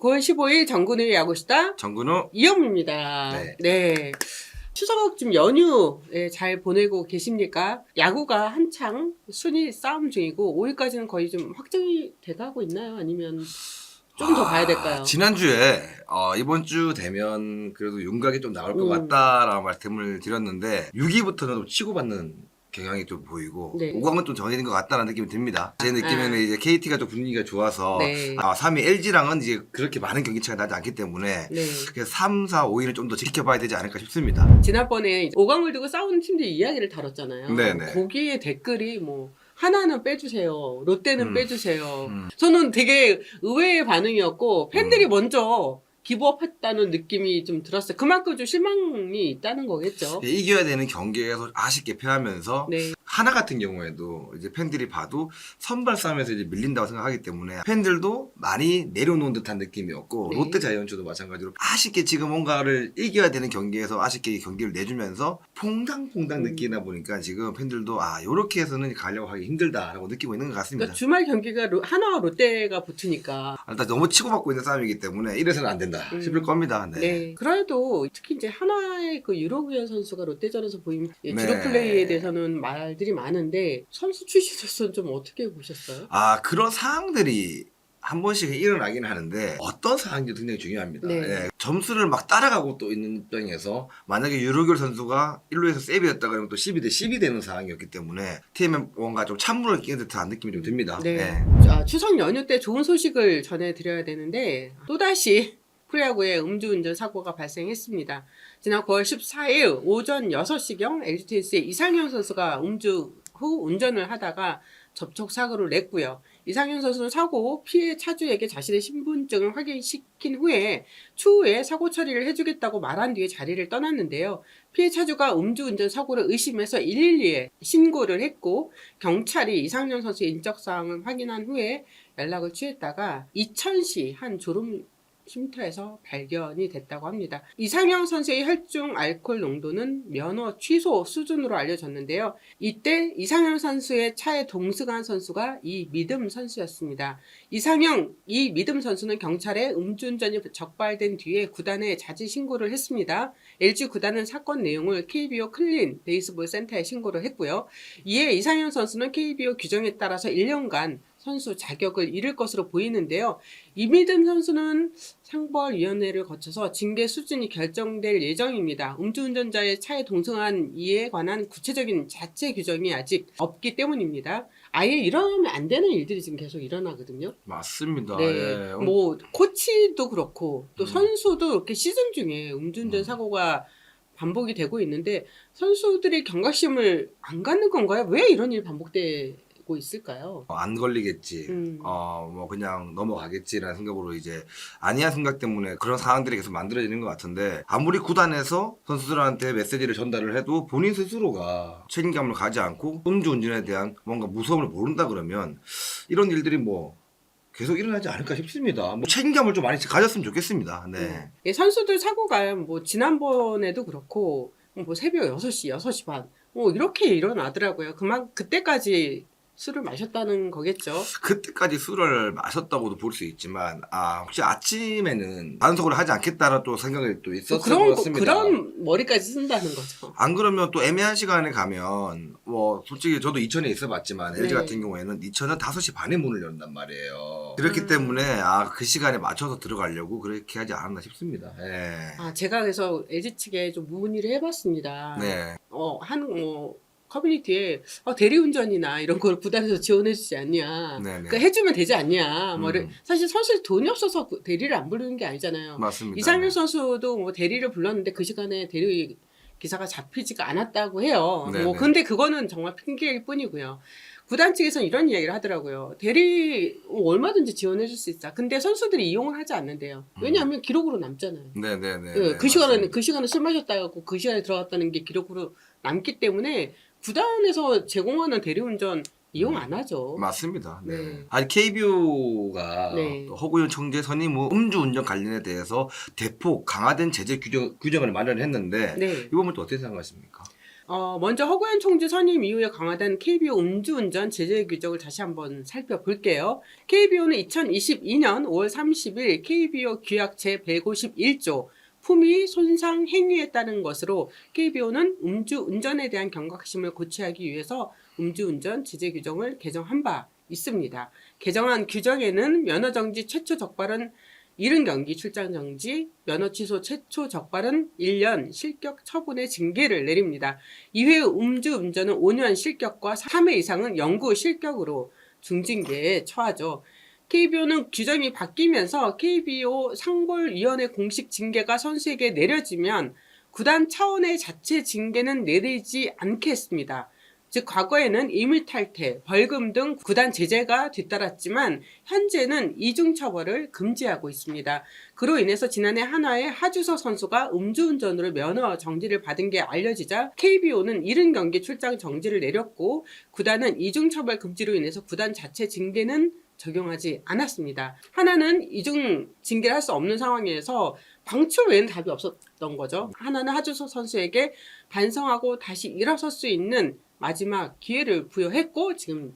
9월 15일 정근우의 야구수다 정근우 이영입니다. 네. 추석 좀 연휴 잘 보내고 계십니까? 야구가 한창 순위 싸움 중이고 5위까지는 거의 좀 확정이 돼가고 있나요? 아니면 좀 더 봐야 될까요? 지난주에 이번 주 되면 그래도 윤곽이 좀 나올 것 같다라는 말씀을 드렸는데 6위부터는 좀 치고받는 경향이 좀 보이고 네. 5강은 좀 정해진 것 같다는 느낌이 듭니다. 제 느낌에는 이제 KT가 좀 분위기가 좋아서 네. 3위 LG랑은 이제 그렇게 많은 경기 차가 나지 않기 때문에 네. 그래서 3, 4, 5위는 좀 더 지켜봐야 되지 않을까 싶습니다. 지난번에 5강을 두고 싸우는 팀들 이야기를 다뤘잖아요. 네네. 거기에 댓글이 뭐 하나는 빼주세요. 롯데는 빼주세요. 음. 저는 되게 의외의 반응이었고 팬들이 먼저 기부업했다는 느낌이 좀 들었어요. 그만큼 좀 실망이 있다는 거겠죠. 이겨야 되는 경기에서 아쉽게 패하면서 네. 하나 같은 경우에도 이제 팬들이 봐도 선발 싸움에서 이제 밀린다고 생각하기 때문에 팬들도 많이 내려놓은 듯한 느낌이었고 네. 롯데 자이언츠도 마찬가지로 아쉽게 지금 뭔가를 이겨야 되는 경기에서 아쉽게 경기를 내주면서 퐁당퐁당 느끼다 보니까 지금 팬들도 요렇게 해서는 가려고 하기 힘들다라고 느끼고 있는 것 같습니다. 그러니까 주말 경기가 하나와 롯데가 붙으니까. 일단 너무 치고받고 있는 싸움이기 때문에 이래서는 안 된다 싶을 겁니다. 네. 그래도 특히 이제 하나의 그 유로구현 선수가 롯데전에서 보인 주로 네. 플레이에 대해서는 말들이 많은데 선수 출신으로서는 좀 어떻게 보셨어요? 그런 상황들이 한 번씩 일어나긴 하는데 어떤 상황이 굉장히 중요합니다. 네. 예, 점수를 막 따라가고 또 있는 입장에서 만약에 유로결 선수가 1루에서 세이브였다 그러면 또 12대 10이 되는 상황이었기 때문에 팀에 뭔가 좀 찬물을 끼는 듯한 느낌이 좀 듭니다. 네. 예. 추석 연휴 때 좋은 소식을 전해드려야 되는데 또다시 프로야구에 음주운전 사고가 발생했습니다. 지난 9월 14일 오전 6시경 LG트윈스의 이상현 선수가 음주 후 운전을 하다가 접촉사고를 냈고요. 이상현 선수는 사고 후 피해 차주에게 자신의 신분증을 확인시킨 후에 추후에 사고 처리를 해주겠다고 말한 뒤에 자리를 떠났는데요. 피해 차주가 음주운전 사고를 의심해서 112에 신고를 했고 경찰이 이상현 선수의 인적사항을 확인한 후에 연락을 취했다가 이천시 한 졸음 쉼터에서 발견이 됐다고 합니다. 이상형 선수의 혈중 알코올 농도는 면허 취소 수준으로 알려졌는데요. 이때 이상형 선수의 차에 동승한 선수가 이미듬 선수였습니다. 이미듬 선수는 경찰에 음주운전이 적발된 뒤에 구단에 자진 신고를 했습니다. LG 구단은 사건 내용을 KBO 클린 베이스볼 센터에 신고를 했고요. 이에 이상형 선수는 KBO 규정에 따라서 1년간 선수 자격을 잃을 것으로 보이는데요. 이미듬 선수는 상벌위원회를 거쳐서 징계 수준이 결정될 예정입니다. 음주운전자의 차에 동승한 이에 관한 구체적인 자체 규정이 아직 없기 때문입니다. 아예 일어나면 안 되는 일들이 지금 계속 일어나거든요. 맞습니다. 네. 예. 뭐 코치도 그렇고 또 선수도 이렇게 시즌 중에 음주운전 사고가 반복이 되고 있는데 선수들이 경각심을 안 갖는 건가요? 왜 이런 일이 반복되고 있을까요? 안 걸리겠지. 뭐 그냥 넘어가겠지라는 생각으로 이제 아니한 생각 때문에 그런 상황들이 계속 만들어지는 것 같은데 아무리 구단에서 선수들한테 메시지를 전달을 해도 본인 스스로가 책임감을 가지 않고 음주운전에 대한 뭔가 무서움을 모른다 그러면 이런 일들이 뭐 계속 일어나지 않을까 싶습니다. 뭐 책임감을 좀 많이 가졌으면 좋겠습니다. 네. 예, 선수들 사고가 뭐 지난번에도 그렇고 뭐 새벽 6시, 6시 반 이렇게 일어나더라고요. 그때까지 술을 마셨다는 거겠죠. 그때까지 술을 마셨다고도 볼 수 있지만 혹시 아침에는 단속을 하지 않겠다는 또 생각이 또 있었을 것 같습니다. 그런 머리까지 쓴다는 거죠. 안 그러면 또 애매한 시간에 가면 뭐 솔직히 저도 이천에 있어봤지만 LG 같은 경우에는 이천은 5시 반에 문을 연단 말이에요. 그렇기 때문에 그 시간에 맞춰서 들어가려고 그렇게 하지 않았나 싶습니다. 예. 제가 그래서 LG 측에 좀 문의를 해봤습니다. 네. 커뮤니티에 대리운전이나 이런 걸 구단에서 지원해주지 않냐. 네네. 그러니까 해주면 되지 않냐. 사실 선수들 돈이 없어서 대리를 안 부르는 게 아니잖아요. 맞습니다. 이상현 선수도 뭐 대리를 불렀는데 그 시간에 대리 기사가 잡히지가 않았다고 해요. 네네. 근데 그거는 정말 핑계일 뿐이고요. 구단 측에서는 이런 이야기를 하더라고요. 대리 얼마든지 지원해줄 수 있다. 근데 선수들이 이용을 하지 않는데요. 왜냐하면 기록으로 남잖아요. 네네네. 그 시간에 술 마셨다고 그 시간에 들어갔다는 게 기록으로 남기 때문에 구단에서 제공하는 대리운전 이용 안 하죠. 맞습니다. 네. 네. 아니 KBO가 네. 허구현 총재 선임 후 음주운전 관련에 대해서 대폭 강화된 제재 규정을 마련했는데 네. 이 부분 또 어떻게 생각하십니까? 먼저 허구현 총재 선임 이후에 강화된 KBO 음주운전 제재 규정을 다시 한번 살펴볼게요. KBO는 2022년 5월 30일 KBO 규약 제151조 품위 손상 행위에 따른 것으로 KBO는 음주운전에 대한 경각심을 고취하기 위해서 음주운전 제재 규정을 개정한 바 있습니다. 개정한 규정에는 면허정지 최초 적발은 이른 경기 출장 정지, 면허 취소 최초 적발은 1년 실격 처분의 징계를 내립니다. 이외 음주운전은 5년 실격과 3회 이상은 영구 실격으로 중징계에 처하죠. KBO는 규정이 바뀌면서 KBO 상벌위원회 공식 징계가 선수에게 내려지면 구단 차원의 자체 징계는 내리지 않겠습니다. 즉 과거에는 임의탈퇴, 벌금 등 구단 제재가 뒤따랐지만 현재는 이중처벌을 금지하고 있습니다. 그로 인해서 지난해 한화의 하주서 선수가 음주운전으로 면허 정지를 받은 게 알려지자 KBO는 이른 경기 출장 정지를 내렸고 구단은 이중처벌 금지로 인해서 구단 자체 징계는 적용하지 않았습니다. 하나는 이중 징계를 할 수 없는 상황에서 방출 외에는 답이 없었던 거죠. 하나는 하주서 선수에게 반성하고 다시 일어설 수 있는 마지막 기회를 부여했고 지금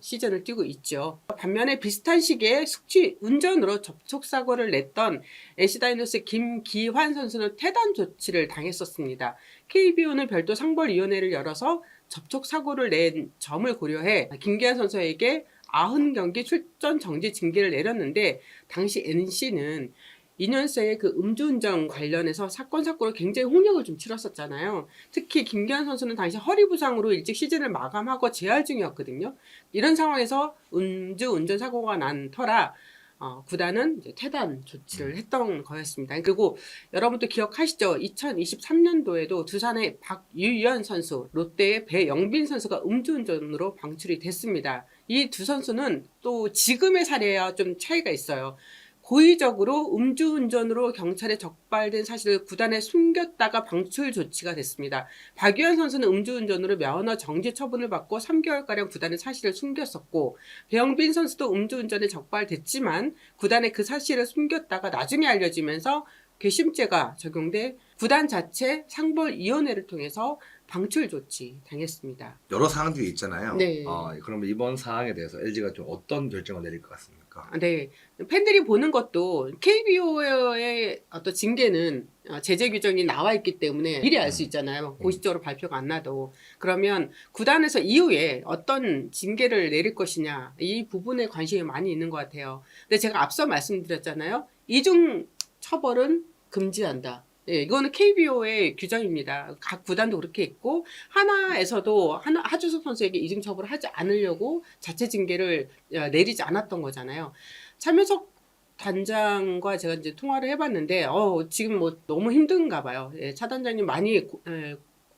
시즌을 뛰고 있죠. 반면에 비슷한 시기에 숙취 운전으로 접촉사고를 냈던 NC다이노스의 김기환 선수는 퇴단 조치를 당했었습니다. KBO는 별도 상벌위원회를 열어서 접촉사고를 낸 점을 고려해 김기환 선수에게 90경기 출전 정지 징계를 내렸는데 당시 NC는 2년새의 그 음주운전 관련해서 사건으로 굉장히 홍역을 좀 치렀었잖아요. 특히 김기환 선수는 당시 허리 부상으로 일찍 시즌을 마감하고 재활 중이었거든요. 이런 상황에서 음주운전 사고가 난 터라 구단은 이제 퇴단 조치를 했던 거였습니다. 그리고 여러분도 기억하시죠? 2023년도에도 두산의 박유연 선수, 롯데의 배영빈 선수가 음주운전으로 방출이 됐습니다. 이 두 선수는 또 지금의 사례와 좀 차이가 있어요. 고의적으로 음주운전으로 경찰에 적발된 사실을 구단에 숨겼다가 방출 조치가 됐습니다. 박유현 선수는 음주운전으로 면허 정지 처분을 받고 3개월가량 구단에 사실을 숨겼었고 배영빈 선수도 음주운전에 적발됐지만 구단에 그 사실을 숨겼다가 나중에 알려지면서 괘씸죄가 적용돼 구단 자체 상벌위원회를 통해서 방출 조치 당했습니다. 여러 사항들이 있잖아요. 네. 그러면 이번 사항에 대해서 LG가 좀 어떤 결정을 내릴 것 같습니까? 네. 팬들이 보는 것도 KBO의 어떤 징계는 제재 규정이 나와 있기 때문에 미리 알 수 있잖아요. 공식적으로 발표가 안 나도. 그러면 구단에서 이후에 어떤 징계를 내릴 것이냐 이 부분에 관심이 많이 있는 것 같아요. 근데 제가 앞서 말씀드렸잖아요. 이중 처벌은 금지한다. 예, 이거는 KBO의 규정입니다. 각 구단도 그렇게 했고 하나에서도 하주석 선수에게 이중 처벌을 하지 않으려고 자체 징계를 내리지 않았던 거잖아요. 차명석 단장과 제가 이제 통화를 해봤는데 지금 뭐 너무 힘든가 봐요. 예, 차 단장님 많이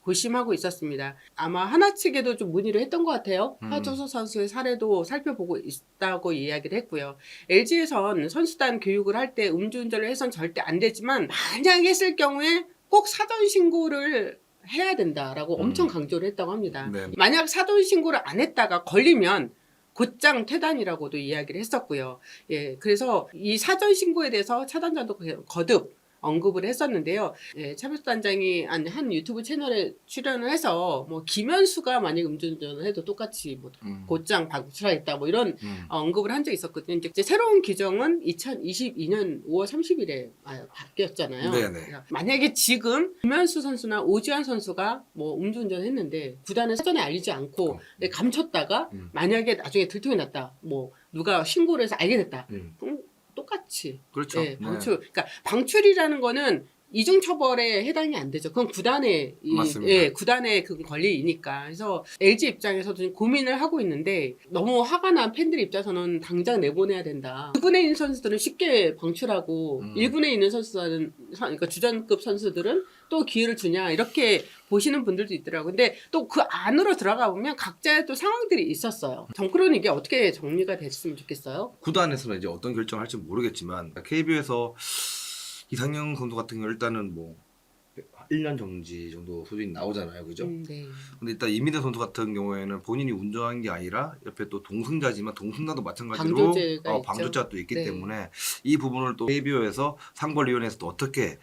고심하고 있었습니다. 아마 하나 측에도 좀 문의를 했던 것 같아요. 하주석 선수의 사례도 살펴보고 있다고 이야기를 했고요. LG에선 선수단 교육을 할 때 음주운전을 해선 절대 안 되지만 만약 했을 경우에 꼭 사전 신고를 해야 된다라고 엄청 강조를 했다고 합니다. 네. 만약 사전 신고를 안 했다가 걸리면 곧장 퇴단이라고도 이야기를 했었고요. 예, 그래서 이 사전 신고에 대해서 차단장도 거듭 언급을 했었는데요. 예, 차명수 단장이 한 유튜브 채널에 출연을 해서 뭐 김현수가 만약 음주운전을 해도 똑같이 뭐 곧장 방출하겠다 뭐 이런 언급을 한 적이 있었거든요. 이제 새로운 규정은 2022년 5월 30일에 바뀌었잖아요. 네네. 만약에 지금 김현수 선수나 오지환 선수가 뭐 음주운전을 했는데 구단에 사전에 알리지 않고 감췄다가 만약에 나중에 들통이 났다. 뭐 누가 신고를 해서 알게 됐다. 똑같이. 그렇죠. 네, 방출. 그러니까 방출이라는 거는 이중 처벌에 해당이 안 되죠. 그건 구단의 맞습니다. 구단의 그 권리이니까. 그래서 LG 입장에서도 지금 고민을 하고 있는데 너무 화가 난 팬들 입장에서는 당장 내보내야 된다. 2군에 있는 선수들은 쉽게 방출하고 1군에 있는 선수들은 그러니까 주전급 선수들은 또 기회를 주냐 이렇게 보시는 분들도 있더라고요. 근데 또 그 안으로 들어가 보면 각자의 또 상황들이 있었어요. 정크로는 이게 어떻게 정리가 됐으면 좋겠어요? 구단에서는 이제 어떤 결정을 할지 모르겠지만 KBO에서 이상형 선수 같은 경우 일단은 뭐 1년 정지 정도 수준이 나오잖아요, 그죠? 네. 근데 일단 이민대 선수 같은 경우에는 본인이 운전한 게 아니라 옆에 또 동승자지만 동승자도 마찬가지로 방조죄가 또 있기 네. 때문에 이 부분을 또 KBO에서 상벌위원회에서 또 어떻게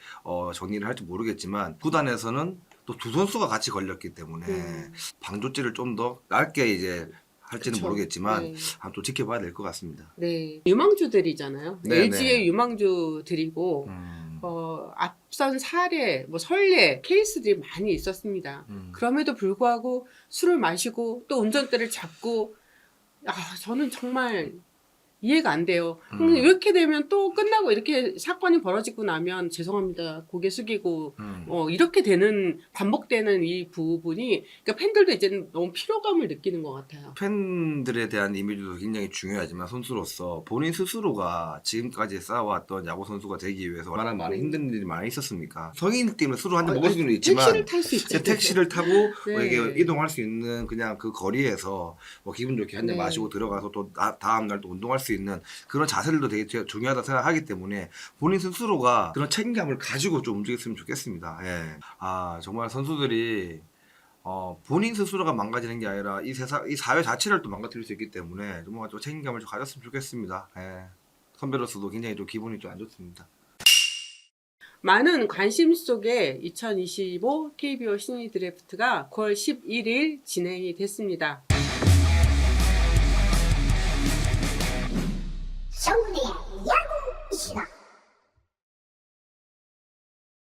정리를 할지 모르겠지만 구단에서는 또 두 선수가 같이 걸렸기 때문에 방조제를 좀 더 짧게 이제 할지는 그쵸. 모르겠지만 네. 한번 또 지켜봐야 될 것 같습니다. 네. 유망주들이잖아요. 네, LG의 네. 유망주들이고 앞선 사례, 뭐 선례 케이스들이 많이 있었습니다. 그럼에도 불구하고 술을 마시고 또 운전대를 잡고 저는 정말 이해가 안 돼요. 근데 이렇게 되면 또 끝나고 이렇게 사건이 벌어지고 나면 죄송합니다. 고개 숙이고 이렇게 되는 반복되는 이 부분이 그러니까 팬들도 이제는 너무 피로감을 느끼는 것 같아요. 팬들에 대한 이미지도 굉장히 중요하지만 선수로서 본인 스스로가 지금까지 쌓아왔던 야구 선수가 되기 위해서 얼마나 많은 힘든 일이 많이 있었습니까? 성인 때문에 술을 한 잔 먹을 수는 있지만 택시를 탈 수 있잖아요. 택시를 타고 네. 이게 이동할 수 있는 그냥 그 거리에서 뭐 기분 좋게 한 잔 네. 마시고 들어가서 또 다음 날 또 운동할 수 있는 그런 자세들도 되게 중요하다 생각하기 때문에 본인 스스로가 그런 책임감을 가지고 좀 움직였으면 좋겠습니다. 예. 정말 선수들이 본인 스스로가 망가지는 게 아니라 이 사회 자체를 또 망가뜨릴 수 있기 때문에 좀 책임감을 좀 가졌으면 좋겠습니다. 예. 선배로서도 굉장히 좀 기분이 좀 안 좋습니다. 많은 관심 속에 2025 KBO 신인 드래프트가 9월 11일 진행이 됐습니다.